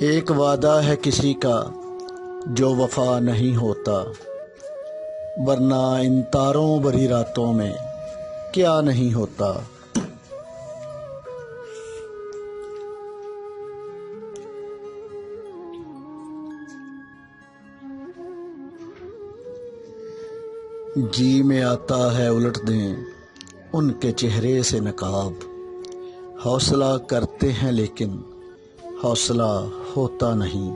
ایک وعدہ ہے کسی کا جو وفا نہیں ہوتا، ورنہ ان تاروں بھری راتوں میں کیا نہیں ہوتا۔ جی میں آتا ہے الٹ دیں ان کے چہرے سے نقاب، حوصلہ کرتے ہیں لیکن حوصلہ ہوتا نہیں۔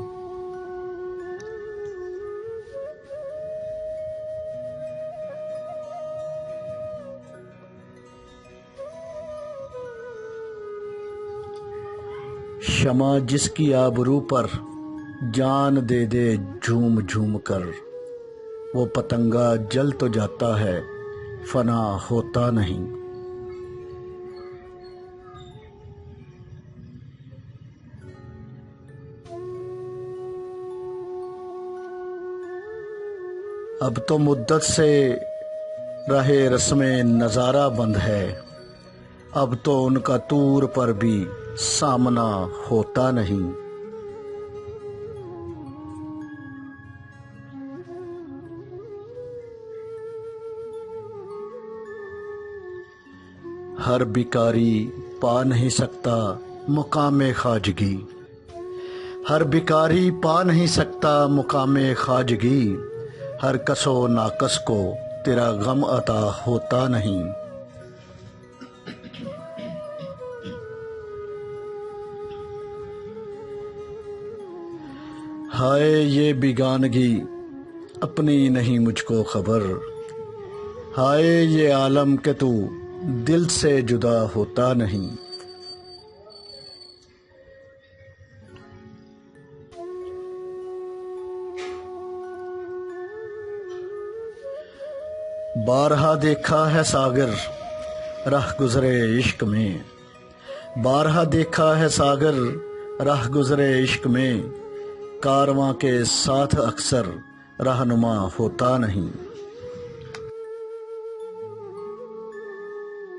شمع جس کی آبرو پر جان دے دے جھوم جھوم کر، وہ پتنگا جل تو جاتا ہے فنا ہوتا نہیں۔ اب تو مدت سے راہ رسم نظارہ بند ہے، اب تو ان کا طور پر بھی سامنا ہوتا نہیں۔ ہر بیکاری پا نہیں سکتا مقام خواجگی، ہر بیکاری پا نہیں سکتا مقام خواجگی، ہر کس و ناکس کو تیرا غم عطا ہوتا نہیں۔ ہائے یہ بیگانگی اپنی نہیں مجھ کو خبر، ہائے یہ عالم کہ تو دل سے جدا ہوتا نہیں۔ بارہا دیکھا ہے ساگر راہ گزرے عشق میں، بارہا دیکھا ہے ساگر راہ گزرے عشق میں، کارواں کے ساتھ اکثر رہنما ہوتا نہیں۔